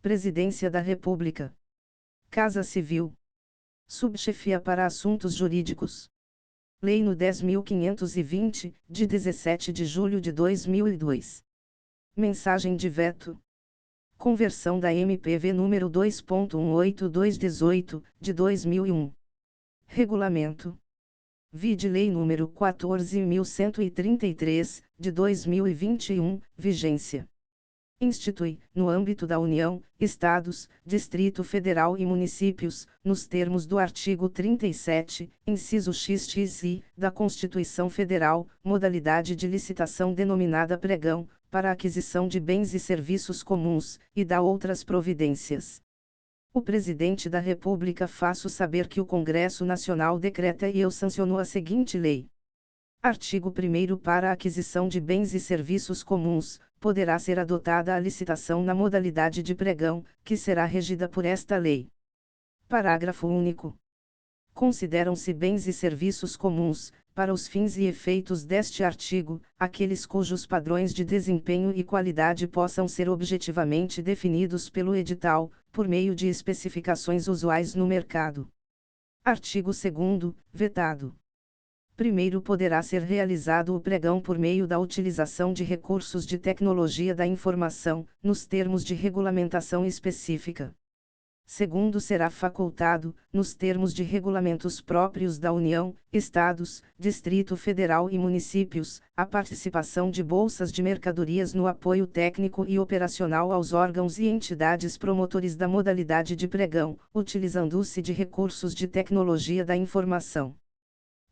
Presidência da República. Casa Civil. Subchefia para Assuntos Jurídicos. Lei no 10.520, de 17 de julho de 2002. Mensagem de veto. Conversão da MPV número 2.18218, de 2001. Regulamento. Vide Lei número 14.133, de 2021, vigência. Institui, no âmbito da União, Estados, Distrito Federal e municípios, nos termos do artigo 37, inciso XXI, da Constituição Federal, modalidade de licitação denominada pregão, para aquisição de bens e serviços comuns, e dá outras providências. O Presidente da República faço saber que o Congresso Nacional decreta e eu sanciono a seguinte lei. Artigo 1º. Para a aquisição de bens e serviços comuns, poderá ser adotada a licitação na modalidade de pregão, que será regida por esta lei. Parágrafo único. Consideram-se bens e serviços comuns, para os fins e efeitos deste artigo, aqueles cujos padrões de desempenho e qualidade possam ser objetivamente definidos pelo edital, por meio de especificações usuais no mercado. Artigo 2º, vetado. Primeiro poderá ser realizado o pregão por meio da utilização de recursos de tecnologia da informação, nos termos de regulamentação específica. Segundo será facultado, nos termos de regulamentos próprios da União, Estados, Distrito Federal e municípios, a participação de bolsas de mercadorias no apoio técnico e operacional aos órgãos e entidades promotores da modalidade de pregão, utilizando-se de recursos de tecnologia da informação.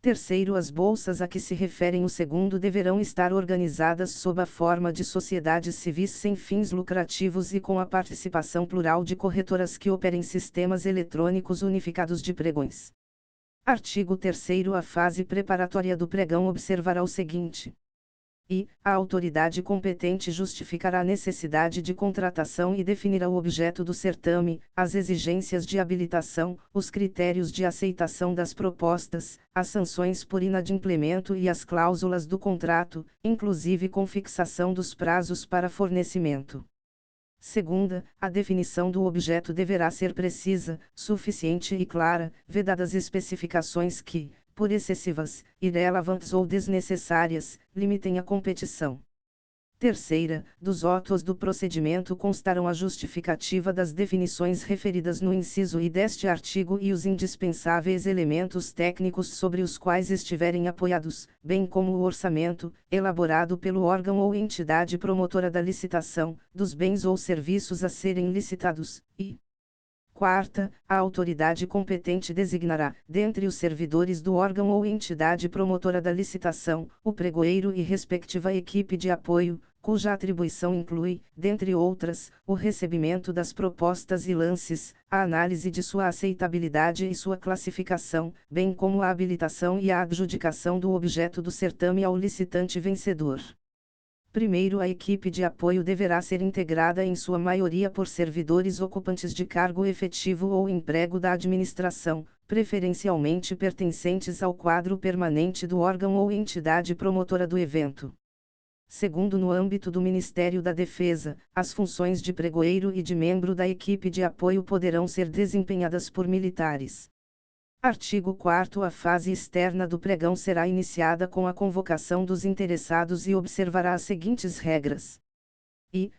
Terceiro, as bolsas a que se referem o segundo deverão estar organizadas sob a forma de sociedades civis sem fins lucrativos e com a participação plural de corretoras que operem sistemas eletrônicos unificados de pregões. Artigo 3º. A fase preparatória do pregão observará o seguinte. A autoridade competente justificará a necessidade de contratação e definirá o objeto do certame, as exigências de habilitação, os critérios de aceitação das propostas, as sanções por inadimplemento e as cláusulas do contrato, inclusive com fixação dos prazos para fornecimento. Segunda, a definição do objeto deverá ser precisa, suficiente e clara, vedadas especificações que, por excessivas, irrelevantes ou desnecessárias, limitem a competição. Terceira, dos autos do procedimento constarão a justificativa das definições referidas no inciso I deste artigo e os indispensáveis elementos técnicos sobre os quais estiverem apoiados, bem como o orçamento, elaborado pelo órgão ou entidade promotora da licitação, dos bens ou serviços a serem licitados, e quarta, a autoridade competente designará, dentre os servidores do órgão ou entidade promotora da licitação, o pregoeiro e respectiva equipe de apoio, cuja atribuição inclui, dentre outras, o recebimento das propostas e lances, a análise de sua aceitabilidade e sua classificação, bem como a habilitação e a adjudicação do objeto do certame ao licitante vencedor. Primeiro, a equipe de apoio deverá ser integrada em sua maioria por servidores ocupantes de cargo efetivo ou emprego da administração, preferencialmente pertencentes ao quadro permanente do órgão ou entidade promotora do evento. Segundo, no âmbito do Ministério da Defesa, as funções de pregoeiro e de membro da equipe de apoio poderão ser desempenhadas por militares. Artigo 4º. A fase externa do pregão será iniciada com a convocação dos interessados e observará as seguintes regras.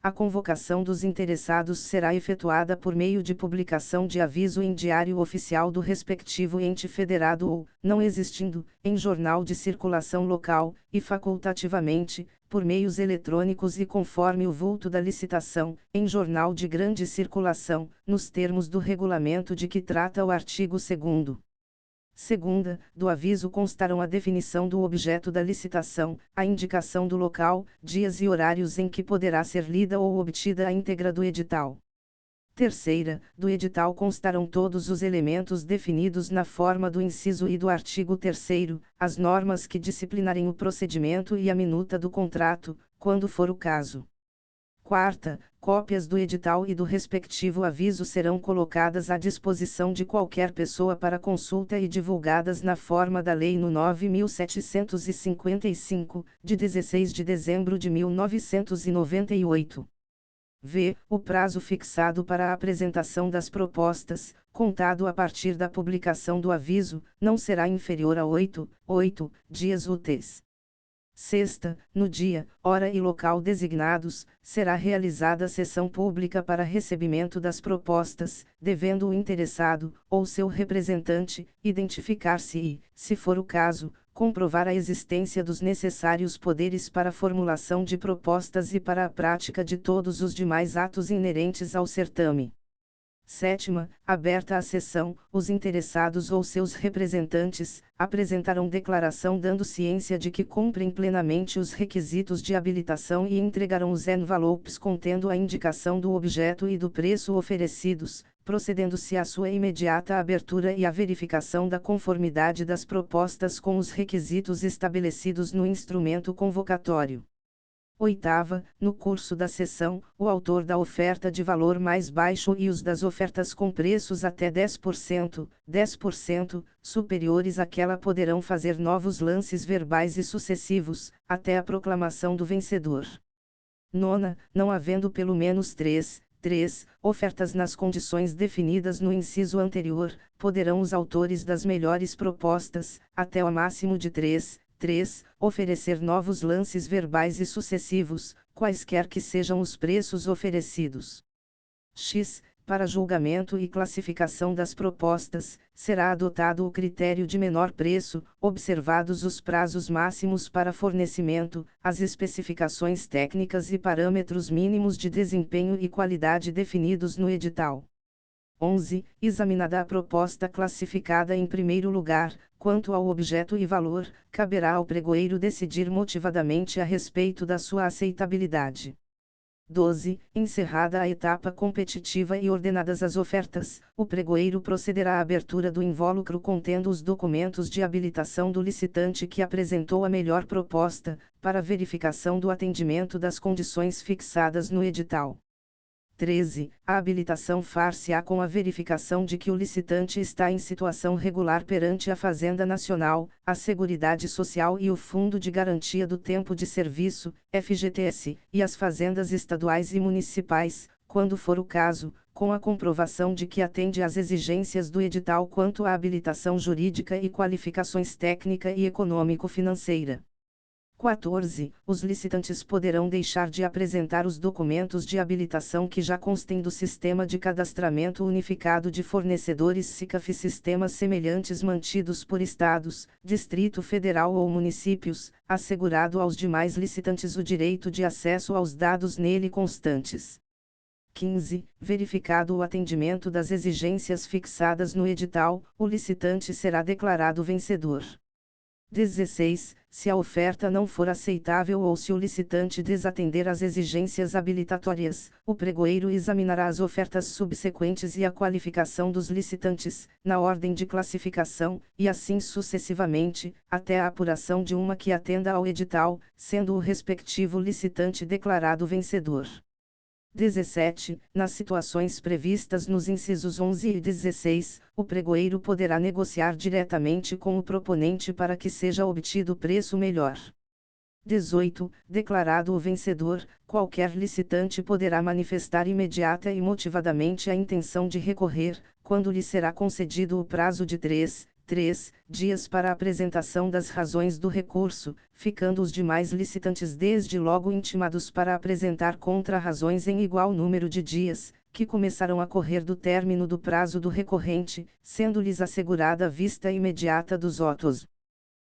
A convocação dos interessados será efetuada por meio de publicação de aviso em diário oficial do respectivo ente federado ou, não existindo, em jornal de circulação local, e facultativamente, por meios eletrônicos e conforme o vulto da licitação, em jornal de grande circulação, nos termos do regulamento de que trata o artigo 2º. Segunda, do aviso constarão a definição do objeto da licitação, a indicação do local, dias e horários em que poderá ser lida ou obtida a íntegra do edital. Terceira, do edital constarão todos os elementos definidos na forma do inciso I do artigo 3º, as normas que disciplinarem o procedimento e a minuta do contrato, quando for o caso. Quarta, cópias do edital e do respectivo aviso serão colocadas à disposição de qualquer pessoa para consulta e divulgadas na forma da Lei no 9.755, de 16 de dezembro de 1998. v. O prazo fixado para a apresentação das propostas, contado a partir da publicação do aviso, não será inferior a 8 dias úteis. Sexta, no dia, hora e local designados, será realizada sessão pública para recebimento das propostas, devendo o interessado, ou seu representante, identificar-se e, se for o caso, comprovar a existência dos necessários poderes para a formulação de propostas e para a prática de todos os demais atos inerentes ao certame. Sétima, aberta a sessão, os interessados ou seus representantes apresentarão declaração dando ciência de que cumprem plenamente os requisitos de habilitação e entregarão os envelopes contendo a indicação do objeto e do preço oferecidos, procedendo-se à sua imediata abertura e à verificação da conformidade das propostas com os requisitos estabelecidos no instrumento convocatório. Oitava, no curso da sessão, o autor da oferta de valor mais baixo e os das ofertas com preços até 10% superiores àquela poderão fazer novos lances verbais e sucessivos, até a proclamação do vencedor. Nona, não havendo pelo menos três ofertas nas condições definidas no inciso anterior, poderão os autores das melhores propostas, até o máximo de 3, oferecer novos lances verbais e sucessivos, quaisquer que sejam os preços oferecidos. X. Para julgamento e classificação das propostas, será adotado o critério de menor preço, observados os prazos máximos para fornecimento, as especificações técnicas e parâmetros mínimos de desempenho e qualidade definidos no edital. 11. Examinada a proposta classificada em primeiro lugar, quanto ao objeto e valor, caberá ao pregoeiro decidir motivadamente a respeito da sua aceitabilidade. 12. Encerrada a etapa competitiva e ordenadas as ofertas, o pregoeiro procederá à abertura do invólucro contendo os documentos de habilitação do licitante que apresentou a melhor proposta, para verificação do atendimento das condições fixadas no edital. 13. A habilitação far-se-á com a verificação de que o licitante está em situação regular perante a Fazenda Nacional, a Seguridade Social e o Fundo de Garantia do Tempo de Serviço, FGTS, e as fazendas estaduais e municipais, quando for o caso, com a comprovação de que atende às exigências do edital quanto à habilitação jurídica e qualificações técnica e econômico-financeira. 14. Os licitantes poderão deixar de apresentar os documentos de habilitação que já constem do Sistema de Cadastramento Unificado de Fornecedores SICAF e sistemas semelhantes mantidos por estados, Distrito Federal ou municípios, assegurado aos demais licitantes o direito de acesso aos dados nele constantes. 15. Verificado o atendimento das exigências fixadas no edital, o licitante será declarado vencedor. 16. Se a oferta não for aceitável ou se o licitante desatender às exigências habilitatórias, o pregoeiro examinará as ofertas subsequentes e a qualificação dos licitantes, na ordem de classificação, e assim sucessivamente, até a apuração de uma que atenda ao edital, sendo o respectivo licitante declarado vencedor. 17. Nas situações previstas nos incisos 11 e 16, o pregoeiro poderá negociar diretamente com o proponente para que seja obtido preço melhor. 18. Declarado o vencedor, qualquer licitante poderá manifestar imediata e motivadamente a intenção de recorrer, quando lhe será concedido o prazo de 3 dias para a apresentação das razões do recurso, ficando os demais licitantes desde logo intimados para apresentar contra-razões em igual número de dias, que começarão a correr do término do prazo do recorrente, sendo-lhes assegurada a vista imediata dos autos.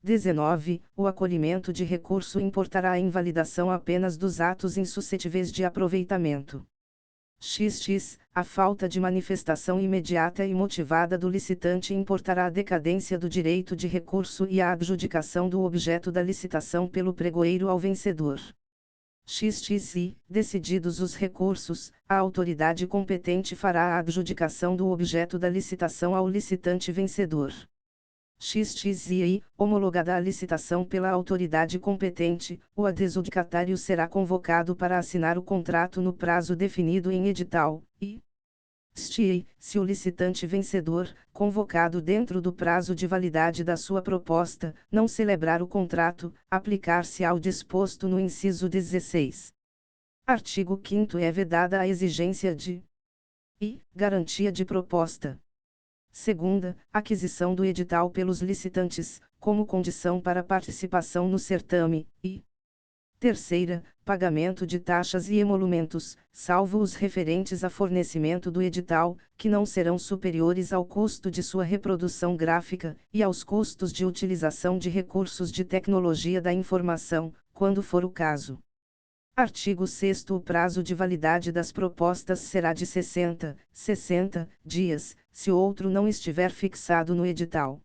19. O acolhimento de recurso importará a invalidação apenas dos atos insuscetíveis de aproveitamento. XX. A falta de manifestação imediata e motivada do licitante importará a decadência do direito de recurso e a adjudicação do objeto da licitação pelo pregoeiro ao vencedor. XXI. Decididos os recursos, a autoridade competente fará a adjudicação do objeto da licitação ao licitante vencedor. XXI. Homologada a licitação pela autoridade competente, o adjudicatário será convocado para assinar o contrato no prazo definido em edital, e se o licitante vencedor, convocado dentro do prazo de validade da sua proposta, não celebrar o contrato, aplicar-se ao disposto no inciso 16. Artigo 5º é vedada a exigência de garantia de proposta. Segunda, aquisição do edital pelos licitantes, como condição para participação no certame, e terceira, pagamento de taxas e emolumentos, salvo os referentes a fornecimento do edital, que não serão superiores ao custo de sua reprodução gráfica, e aos custos de utilização de recursos de tecnologia da informação, quando for o caso. Artigo 6º. O prazo de validade das propostas será de 60 dias, se outro não estiver fixado no edital.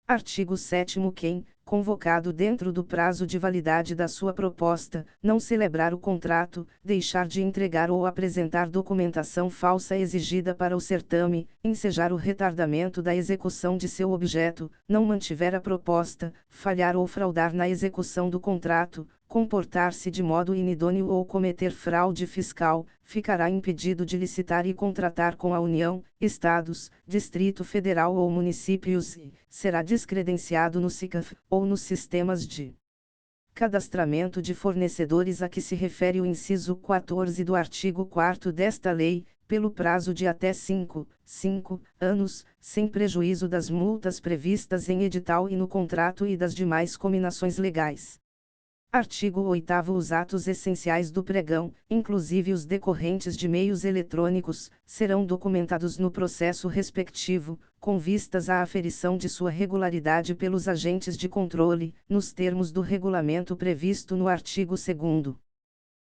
Artigo 7º. Quem, convocado dentro do prazo de validade da sua proposta, não celebrar o contrato, deixar de entregar ou apresentar documentação falsa exigida para o certame, ensejar o retardamento da execução de seu objeto, não mantiver a proposta, falhar ou fraudar na execução do contrato, comportar-se de modo inidôneo ou cometer fraude fiscal, ficará impedido de licitar e contratar com a União, Estados, Distrito Federal ou municípios e será descredenciado no SICAF, ou nos sistemas de cadastramento de fornecedores a que se refere o inciso 14 do artigo 4º desta lei, pelo prazo de até 5 anos, sem prejuízo das multas previstas em edital e no contrato e das demais cominações legais. Artigo 8º. Os atos essenciais do pregão, inclusive os decorrentes de meios eletrônicos, serão documentados no processo respectivo, com vistas à aferição de sua regularidade pelos agentes de controle, nos termos do regulamento previsto no artigo 2º.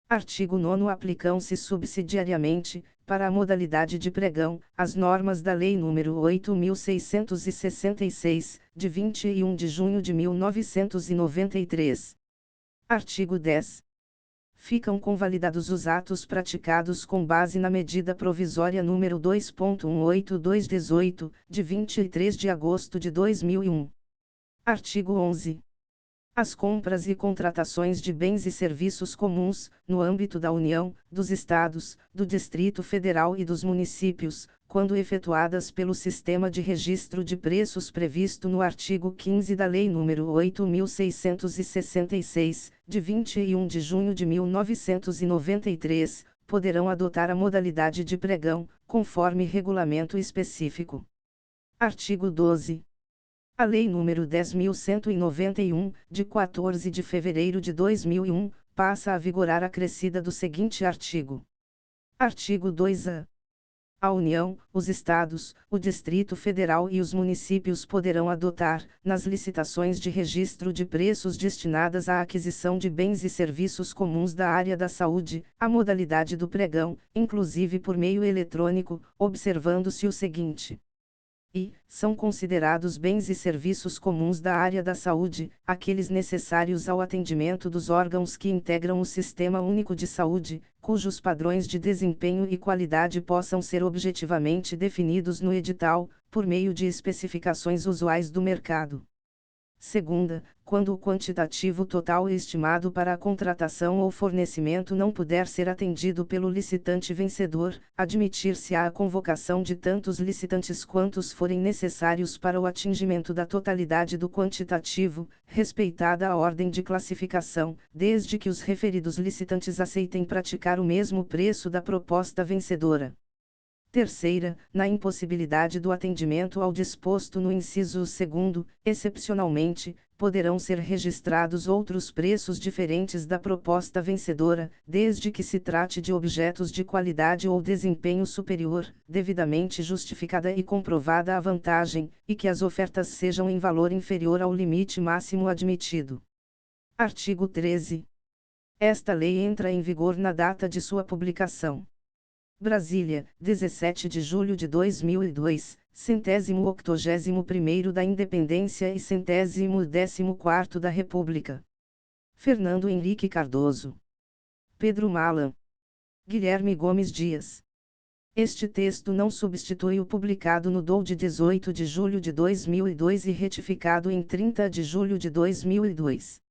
Artigo 9º. Aplicam-se subsidiariamente, para a modalidade de pregão, as normas da Lei nº 8.666, de 21 de junho de 1993. Artigo 10. Ficam convalidados os atos praticados com base na medida provisória número 2.182/18, de 23 de agosto de 2001. Artigo 11. As compras e contratações de bens e serviços comuns, no âmbito da União, dos Estados, do Distrito Federal e dos municípios, quando efetuadas pelo sistema de registro de preços previsto no artigo 15 da Lei nº 8.666, de 21 de junho de 1993, poderão adotar a modalidade de pregão, conforme regulamento específico. Artigo 12. A Lei nº 10.191, de 14 de fevereiro de 2001, passa a vigorar acrescida do seguinte artigo. Artigo 2-A. A União, os Estados, o Distrito Federal e os municípios poderão adotar, nas licitações de registro de preços destinadas à aquisição de bens e serviços comuns da área da saúde, a modalidade do pregão, inclusive por meio eletrônico, observando-se o seguinte. São considerados bens e serviços comuns da área da saúde, aqueles necessários ao atendimento dos órgãos que integram o Sistema Único de Saúde, cujos padrões de desempenho e qualidade possam ser objetivamente definidos no edital, por meio de especificações usuais do mercado. Segunda, quando o quantitativo total estimado para a contratação ou fornecimento não puder ser atendido pelo licitante vencedor, admitir-se-á a convocação de tantos licitantes quantos forem necessários para o atingimento da totalidade do quantitativo, respeitada a ordem de classificação, desde que os referidos licitantes aceitem praticar o mesmo preço da proposta vencedora. Terceira, na impossibilidade do atendimento ao disposto no inciso 2º, excepcionalmente, poderão ser registrados outros preços diferentes da proposta vencedora, desde que se trate de objetos de qualidade ou desempenho superior, devidamente justificada e comprovada a vantagem, e que as ofertas sejam em valor inferior ao limite máximo admitido. Artigo 13. Esta lei entra em vigor na data de sua publicação. Brasília, 17 de julho de 2002, 181º da Independência e 114º da República. Fernando Henrique Cardoso. Pedro Malan. Guilherme Gomes Dias. Este texto não substitui o publicado no DOU de 18 de julho de 2002 e retificado em 30 de julho de 2002.